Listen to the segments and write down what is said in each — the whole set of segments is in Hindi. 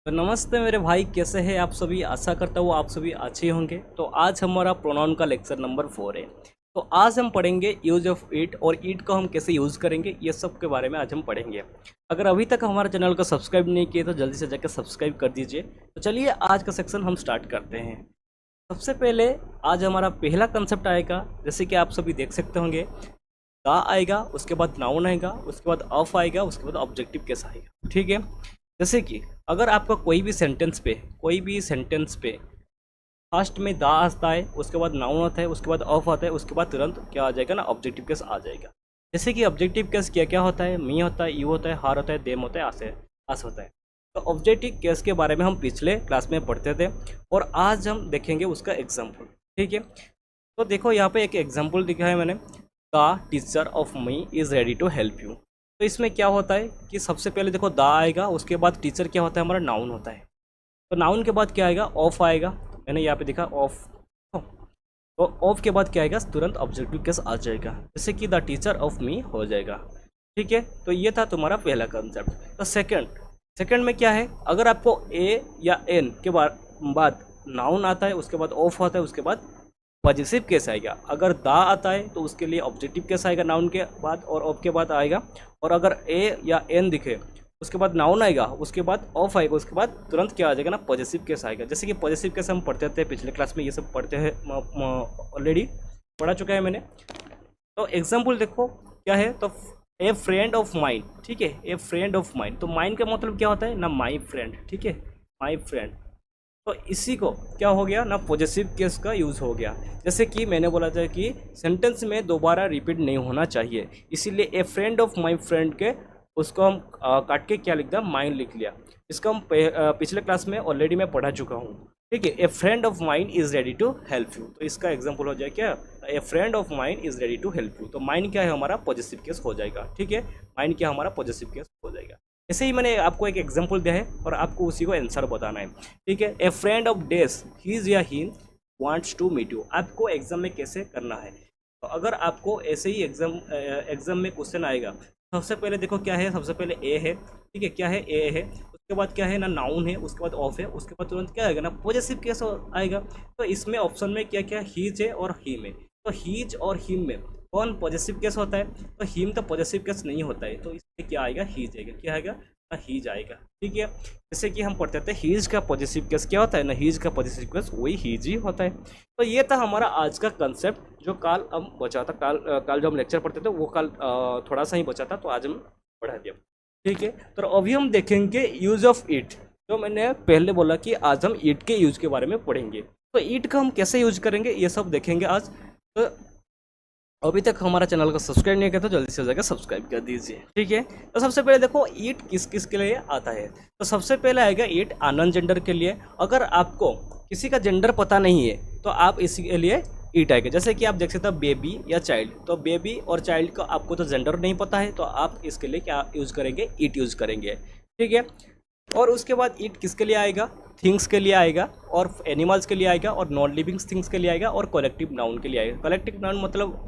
तो नमस्ते मेरे भाई, कैसे हैं आप सभी। आशा करता हूँ आप सभी अच्छे होंगे। तो आज हमारा प्रोनाउन का लेक्चर नंबर 4 है। तो आज हम पढ़ेंगे यूज ऑफ इट और इट को हम कैसे यूज़ करेंगे, ये सब के बारे में आज हम पढ़ेंगे। अगर अभी तक हमारे चैनल को सब्सक्राइब नहीं किए तो जल्दी से जाकर सब्सक्राइब कर दीजिए। तो चलिए आज का सेक्शन हम स्टार्ट करते हैं। सबसे पहले आज हमारा पहला कंसेप्ट आएगा, जैसे कि आप सभी देख सकते होंगे। दा आएगा, उसके बाद नाउन आएगा, उसके बाद ऑफ आएगा, उसके बाद ऑब्जेक्टिव केस आएगा। ठीक है। जैसे कि अगर आपका कोई भी सेंटेंस पे फर्स्ट में दा आता है, उसके बाद नाउन आता है, उसके बाद ऑफ आता है, उसके बाद तुरंत क्या आ जाएगा ना, ऑब्जेक्टिव केस आ जाएगा। जैसे कि ऑब्जेक्टिव केस क्या क्या होता है, मी होता है, यू होता है, हार होता है, देम होता है, आस होता है। तो ऑब्जेक्टिव केस के बारे में हम पिछले क्लास में पढ़ते थे और आज हम देखेंगे उसका एग्जाम्पल। ठीक है। तो देखो यहाँ पे एक एग्जाम्पल दिखा है मैंने, the teacher of me is ready to help you. तो इसमें क्या होता है कि सबसे पहले देखो दा आएगा, उसके बाद टीचर क्या होता है, हमारा नाउन होता है। तो नाउन के बाद क्या आएगा, ऑफ आएगा। मैंने यहाँ पे देखा ऑफ। तो ऑफ के बाद क्या आएगा, तुरंत ऑब्जेक्टिव केस आ जाएगा, जैसे कि द टीचर ऑफ मी हो जाएगा। ठीक है। तो ये था तुम्हारा पहला कंसेप्ट। तो सेकंड में क्या है, अगर आपको ए या एन के बाद नाउन आता है, उसके बाद ऑफ आता है, उसके बाद पॉजिटिव केस आएगा। अगर दा आता है तो उसके लिए ऑब्जेक्टिव केस आएगा नाउन के बाद और ऑफ के बाद आएगा। और अगर ए या एन दिखे, उसके बाद नाउन आएगा, उसके बाद ऑफ आएगा, उसके बाद तुरंत क्या आ जाएगा ना, पॉजिटिव केस आएगा। जैसे कि पॉजिटिव केस हम पढ़ते थे पिछले क्लास में, ये सब पढ़ते हैं, ऑलरेडी पढ़ा चुका है मैंने। तो एग्जाम्पल देखो क्या है, तो ए फ्रेंड ऑफ माइंड। ठीक है, ए फ्रेंड ऑफ माइंड। तो माइंड का मतलब क्या होता है ना, माई फ्रेंड। ठीक है, माई फ्रेंड। तो इसी को क्या हो गया ना, पॉजिटिव केस का यूज़ हो गया। जैसे कि मैंने बोला था कि सेंटेंस में दोबारा रिपीट नहीं होना चाहिए, इसीलिए ए फ्रेंड ऑफ माई फ्रेंड के उसको हम काट के क्या लिख दिया, माइंड लिख लिया। इसको हम पिछले क्लास में ऑलरेडी मैं पढ़ा चुका हूँ। ठीक है, a friend of mind is ready to help you. तो इसका एग्जाम्पल हो जाए क्या, a friend of mind is ready to help you. तो माइंड क्या है, हमारा पॉजिटिव केस हो जाएगा। ठीक है, माइंड क्या हमारा पॉजिटिव केस हो जाएगा। ऐसे ही मैंने आपको एक एग्जांपल दिया है और आपको उसी को आंसर बताना है। ठीक है, a friend of days his या he wants to meet you. आपको एग्जाम में कैसे करना है, तो अगर आपको ऐसे ही एग्जाम में क्वेश्चन आएगा, सबसे पहले देखो क्या है, सबसे पहले ए है। ठीक है, क्या है, ए है। उसके बाद क्या है ना, नाउन है, उसके बाद ऑफ है, उसके बाद तुरंत क्या आएगा ना, पॉजिटिव केस आएगा। तो इसमें ऑप्शन में क्या क्या, हीज है और ही में। तो हीज और हिम में कौन पॉजिटिव केस होता है, तो हिम तो पॉजिटिव केस नहीं होता है, तो इसमें क्या आएगा, हीज आएगा। क्या आएगा ना, हीज आएगा। ठीक है, जैसे कि हम पढ़ते थे हीज का पॉजिटिव केस क्या होता है ना, हीज का पॉजिटिव केस वही हीज ही होता है। तो ये था हमारा आज का कंसेप्ट, जो कल हम बचा था। कल जो हम लेक्चर पढ़ते थे वो कल थोड़ा सा ही बचा था, तो आज हम पढ़ा दिया। ठीक है, तो अभी हम देखेंगे यूज ऑफ इट। जो मैंने पहले बोला कि आज हम इट के यूज के बारे में पढ़ेंगे, तो इट का हम कैसे यूज करेंगे ये सब देखेंगे आज। तो अभी तक हमारा चैनल को सब्सक्राइब नहीं किया तो जल्दी से जाकर सब्सक्राइब कर दीजिए। ठीक है, तो सबसे पहले देखो ईट किस किस के लिए आता है। तो सबसे पहले आएगा ईट अननोन जेंडर के लिए। अगर आपको किसी का जेंडर पता नहीं है तो आप इसी के लिए ईट आएगा। जैसे कि आप देख सकते हो बेबी या चाइल्ड, तो बेबी और चाइल्ड का आपको तो जेंडर नहीं पता है, तो आप इसके लिए क्या यूज़ करेंगे, ईट यूज़ करेंगे। ठीक है, और उसके बाद ईट किसके लिए आएगा, थिंग्स के लिए आएगा, और एनिमल्स के लिए आएगा, और नॉन लिविंग थिंग्स के लिए आएगा, और कलेक्टिव नाउन के लिए आएगा। कलेक्टिव नाउन मतलब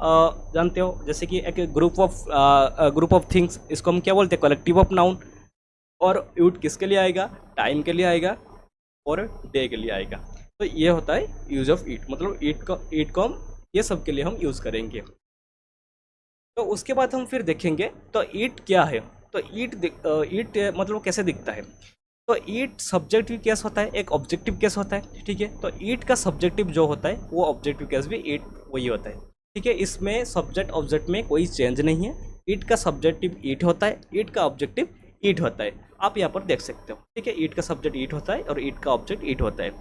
जानते हो, जैसे कि एक ग्रुप ऑफ थिंग्स, इसको हम क्या बोलते हैं, कलेक्टिव ऑफ नाउन। और ईट किसके लिए आएगा, टाइम के लिए आएगा और डे के लिए आएगा। तो ये होता है यूज ऑफ ईट, मतलब ईट को हम ये सब के लिए हम यूज़ करेंगे। तो उसके बाद हम फिर देखेंगे तो ईट क्या है। तो ईट मतलब कैसे दिखता है। तो ईट सब्जेक्टिव केस होता है, एक ऑब्जेक्टिव केस होता है। ठीक है, तो ईट का सब्जेक्टिव जो होता है वो ऑब्जेक्टिव केस भी ईट वही होता है। ठीक है, इसमें सब्जेक्ट ऑब्जेक्ट में कोई चेंज नहीं है। ईट का सब्जेक्टिव ईट होता है, ईट का ऑब्जेक्टिव ईट होता है। आप यहाँ पर देख सकते हो। ठीक है, ईट का सब्जेक्ट ईट होता है और ईट का ऑब्जेक्ट ईट होता है।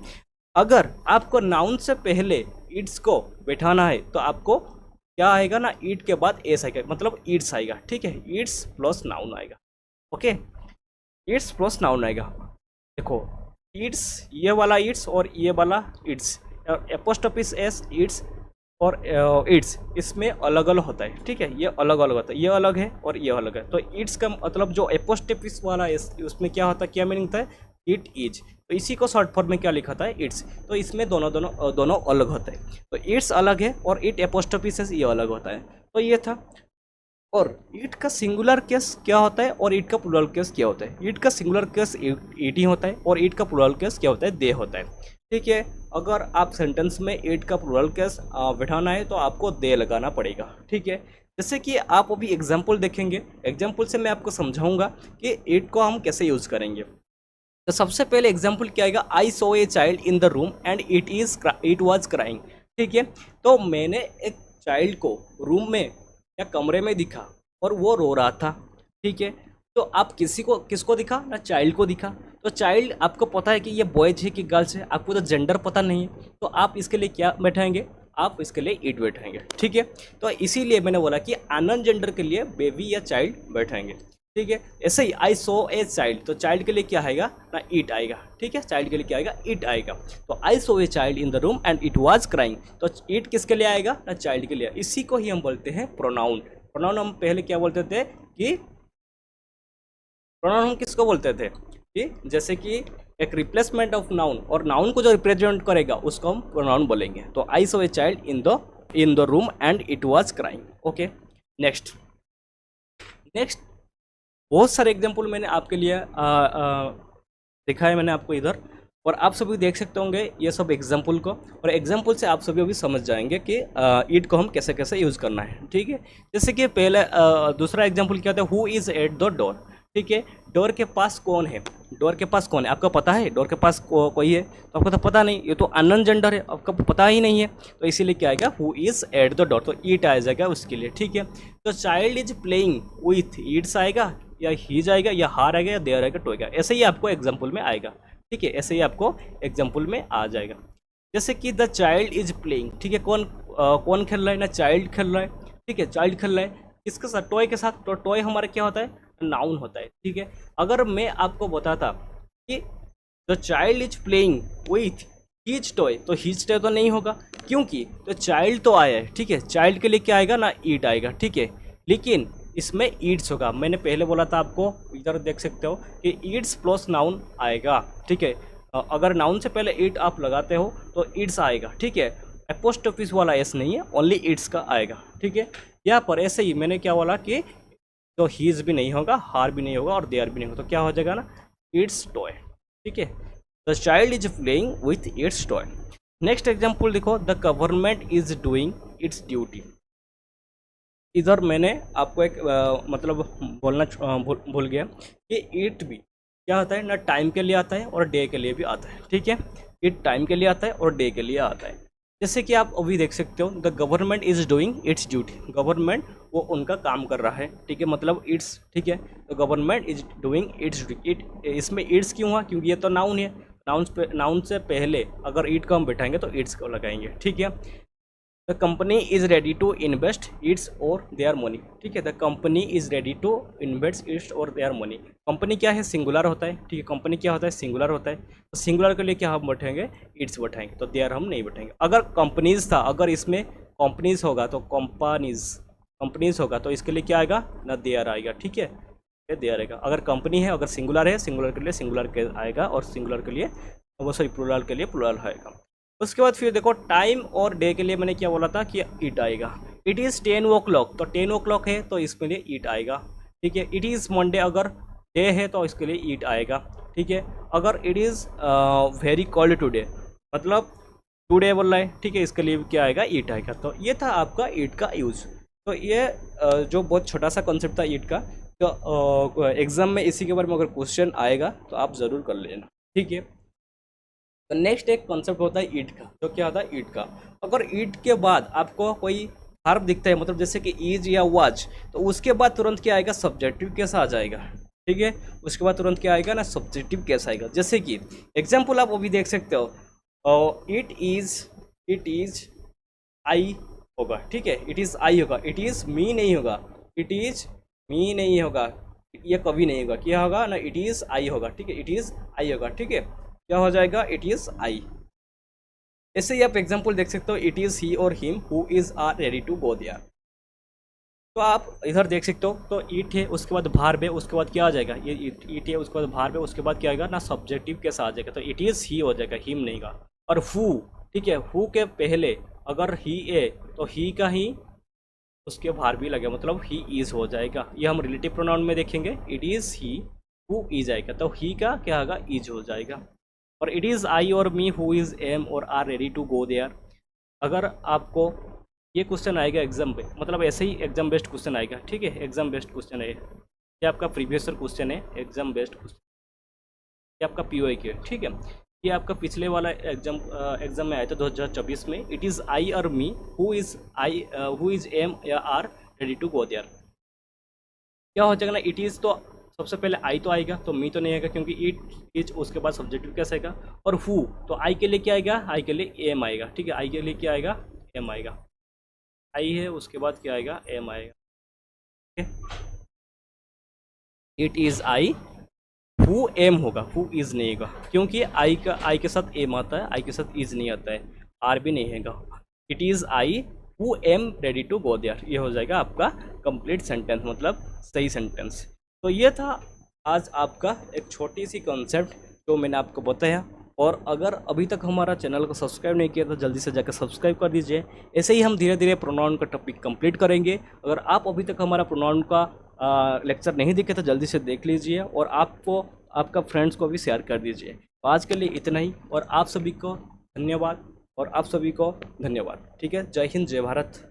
अगर आपको नाउन से पहले ईट्स को बैठाना है तो आपको क्या आएगा ना, ईट के बाद एस आएगा, मतलब ईट्स आएगा। ठीक है, ईट्स प्लस नाउन आएगा। ओके, ईट्स प्लस नाउन आएगा। देखो ईट्स, ये वाला ईट्स और ये वाला ईट्स, एपोस्ट्रोफिस एस ईट्स और ईट्स, इसमें अलग अलग होता है। ठीक है, ये अलग अलग होता है, ये अलग है और ये अलग है। तो ईट्स का मतलब जो एपोस्ट्रोफिस वाला एस, उसमें क्या होता है, क्या मीनिंग होता है, इट इज। तो इसी को शॉर्ट फॉर्म में क्या लिखा था, इट्स। तो इसमें दोनों अलग होता है। तो इट्स अलग है और इट एपोस्ट्रोफी से ये अलग होता है। तो ये था। और ईट का सिंगुलर केस क्या होता है और ईट का प्लूरल केस क्या होता है। ईट का सिंगुलर केस ईट ही होता है और ईट का प्लूरल केस क्या होता है, दे होता है। ठीक है, अगर आप सेंटेंस में ईट का प्लूरल केस बिठाना है तो आपको दे लगाना पड़ेगा। ठीक है, जैसे कि आप अभी एग्जाम्पल देखेंगे, एग्जाम्पल से मैं आपको समझाऊंगा कि ईट को हम कैसे यूज़ करेंगे। तो सबसे पहले एग्जाम्पल क्या आएगा, I saw a child in the room and it was crying. ठीक है, तो मैंने एक चाइल्ड को रूम में या कमरे में दिखा और वो रो रहा था। ठीक है, तो आप किसको दिखा ना, चाइल्ड को दिखा। तो चाइल्ड आपको पता है कि ये बॉयज है कि गर्ल्स है, आपको तो जेंडर पता नहीं है, तो आप इसके लिए क्या बैठाएंगे, आप इसके लिए इट बैठाएंगे। ठीक है, तो इसीलिए मैंने बोला कि अननोन जेंडर के लिए बेबी या चाइल्ड बैठाएंगे। ठीक है, ऐसे ही आई सो ए चाइल्ड, तो चाइल्ड के लिए क्या आएगा ना, इट आएगा। ठीक है, चाइल्ड के लिए क्या आएगा, इट आएगा। तो I saw a child in the room and it was crying, तो इट किसके लिए आएगा ना, चाइल्ड के लिए। इसी को ही हम बोलते हैं प्रोनाउन। प्रोनाउन हम पहले क्या बोलते थे कि प्रोनाउन हम किसको बोलते थे कि जैसे कि एक रिप्लेसमेंट ऑफ नाउन, और नाउन को जो रिप्रेजेंट करेगा उसको हम प्रोनाउन बोलेंगे। तो I saw a child in the room and it was crying. Okay, next बहुत सारे एग्जाम्पल मैंने आपके लिए दिखाए मैंने आपको इधर, और आप सभी देख सकते होंगे ये सब एग्जाम्पल को, और एग्जाम्पल से आप सभी अभी समझ जाएंगे कि ईट को हम कैसे कैसे यूज़ करना है। ठीक है, जैसे कि पहले दूसरा एग्जाम्पल क्या होता है, who is at the door. ठीक है, डोर के पास कौन है, डोर के पास कौन है, आपको पता है डोर के पास कोई है, तो आपको तो पता नहीं, ये तो अननोन जेंडर है, आपको पता ही नहीं है, तो इसीलिए क्या आएगा, who is at the door, तो ईट आ जाएगा उसके लिए। ठीक है, तो child is playing with Yeats आएगा, या ही जाएगा, या हार आएगा, या देर आएगा, टो आएगा, ऐसे ही आपको एग्जाम्पल में आएगा। ठीक है, ऐसे ही आपको एग्जाम्पल में आ जाएगा। जैसे कि द चाइल्ड इज प्लेइंग। ठीक है, कौन खेल रहा है ना, चाइल्ड खेल रहा है। ठीक है, चाइल्ड खेल रहा है किसके साथ, टॉय के साथ, तो टॉय हमारा क्या होता है, नाउन होता है। ठीक है, अगर मैं आपको बताता कि the child is playing with his toy, तो हीज टॉय तो नहीं होगा, क्योंकि तो चाइल्ड तो आया है। ठीक है, चाइल्ड के लिए क्या आएगा ना, ईट आएगा। ठीक है, लेकिन इसमें ईट्स होगा, मैंने पहले बोला था आपको, इधर देख सकते हो कि ईट्स प्लस नाउन आएगा। ठीक है, अगर नाउन से पहले ईट आप लगाते हो तो ईट्स आएगा। ठीक है, एपोस्ट्रोफिस वाला एस नहीं है, ओनली ईट्स का आएगा। ठीक है, यहाँ पर ऐसे ही मैंने क्या बोला कि तो हीज भी नहीं होगा, हार भी नहीं होगा, और देयर भी नहीं होगा, तो क्या हो जाएगा ना, इट्स टॉय। ठीक है, the child is playing with its toy. Next example देखो, the government is doing its duty. इधर मैंने आपको एक मतलब बोलना भूल गया कि इट भी क्या होता है ना, टाइम के लिए आता है और डे के लिए भी आता है। ठीक है, इट टाइम के लिए आता है और डे के लिए आता है। जैसे कि आप अभी देख सकते हो, the government is doing its duty, government वो उनका काम कर रहा है। ठीक है, मतलब इट्स। ठीक है, तो government is doing its duty. It इसमें इट्स क्यों हुआ, क्योंकि ये तो नाउन है, नाउन से पहले अगर इट को हम बैठाएंगे तो इट्स को लगाएंगे। ठीक है, the company is ready to invest its or their money. ठीक है, the company is ready to invest its or their money. Company क्या है, सिंगुलर होता है। ठीक है, कंपनी क्या होता है, सिंगुलर होता है, तो सिंगुलर के लिए क्या हम बैठेंगे, इट्स बैठाएंगे, तो देयर हम नहीं बैठेंगे। अगर कंपनीज था, अगर इसमें कंपनीज होगा तो कंपनीज होगा, तो इसके लिए क्या आएगा ना, देयर आएगा। ठीक है, देयर आएगा। अगर कंपनी है, अगर सिंगुलर है, सिंगुलर के लिए सिंगुलर के आएगा, और सिंगुलर के लिए वो सॉरी प्लूरल के लिए प्लूरल आएगा। उसके बाद फिर देखो, टाइम और डे के लिए मैंने क्या बोला था कि इट आएगा। इट इज़ 10 o'clock, तो 10 o'clock है तो इसके लिए इट आएगा। ठीक है, इट इज़ मंडे, अगर डे है तो इसके लिए इट आएगा। ठीक है, अगर it is very cold today, मतलब टुडे बोल रहा है। ठीक है, इसके लिए क्या आएगा, इट आएगा। तो ये था आपका इट का यूज़। तो ये जो बहुत छोटा सा कॉन्सेप्ट था इट का, तो एग्ज़ाम में इसी के बारे में अगर क्वेश्चन आएगा तो आप ज़रूर कर लेना। ठीक है, तो नेक्स्ट एक कॉन्सेप्ट होता है ईट का, जो क्या होता है ईट का। अगर ईट के बाद आपको कोई वर्ब दिखता है, मतलब जैसे कि इज या वाज, तो उसके बाद तुरंत क्या आएगा, सब्जेक्टिव केस आ जाएगा। ठीक है, उसके बाद तुरंत क्या आएगा ना, सब्जेक्टिव केस आएगा। जैसे कि एग्जाम्पल आप अभी देख सकते हो, इट इज आई होगा। ठीक है, इट इज़ आई होगा, इट इज़ मी नहीं होगा, इट इज़ मी नहीं होगा, ये कभी नहीं होगा, क्या होगा ना, इट इज़ आई होगा। ठीक है, इट इज़ आई होगा। ठीक है, क्या हो जाएगा, इट इज़ आई। ऐसे ही आप एग्जाम्पल देख सकते हो, it is he or him who is are ready to go there. तो आप इधर देख सकते हो, तो ईट है, उसके बाद भार्ब है, उसके बाद क्या आ जाएगा, ये ईट है, उसके बाद भार्ब है, उसके बाद क्या आएगा ना, सब्जेक्टिव कैसा आ जाएगा, तो इट इज़ ही हो जाएगा, हिम नहीं का। और हु, ठीक है, हु के पहले अगर ही है तो ही का ही उसके बाहर भी लगे, मतलब ही इज़ हो जाएगा। ये हम रिलेटिव प्रोनाउन में देखेंगे, it is he who is आएगा, तो ही का क्या होगा, इज हो जाएगा। और it is I or me who is am or are ready to go there. अगर आपको ये क्वेश्चन आएगा एग्जाम पे, मतलब ऐसे ही एग्जाम बेस्ड क्वेश्चन आएगा, ठीक है, एग्जाम बेस्ड क्वेश्चन है ये आपका प्रीवियस ईयर क्वेश्चन है, एग्जाम बेस्ड क्वेश्चन, ये आपका पीओआई के, ठीक है। ये आपका पिछले वाला एग्जाम में आया था 2024 में। It is I or me who is am या are ready to go there. क्या हो जाएगा ना, इट इज़ तो सबसे पहले आई तो आएगा, तो मी तो नहीं आएगा क्योंकि इट इज उसके बाद सब्जेक्टिव कैसे आएगा। और हु, तो आई के लिए क्या आएगा, आई के लिए एम आएगा, ठीक है, आई के लिए क्या आएगा, एम आएगा। आई है, उसके बाद क्या आएगा, एम आएगा, ठीक है। It is I, who M होगा, हु इज़ नहीं होगा, क्योंकि आई के साथ एम आता है, आई के साथ इज़ नहीं आता है, आर भी नहीं होगा। It is I who am ready to go there, ये हो जाएगा आपका कंप्लीट सेंटेंस, मतलब सही सेंटेंस। तो ये था आज आपका एक छोटी सी कॉन्सेप्ट जो मैंने आपको बताया। और अगर अभी तक हमारा चैनल को सब्सक्राइब नहीं किया तो जल्दी से जाकर सब्सक्राइब कर दीजिए। ऐसे ही हम धीरे धीरे प्रोनाउन का टॉपिक कंप्लीट करेंगे। अगर आप अभी तक हमारा प्रोनाउन का लेक्चर नहीं देखे तो जल्दी से देख लीजिए और आपको आपका फ्रेंड्स को भी शेयर कर दीजिए। तो आज के लिए इतना ही, और आप सभी को धन्यवाद, और आप सभी को धन्यवाद, ठीक है। जय हिंद, जय भारत।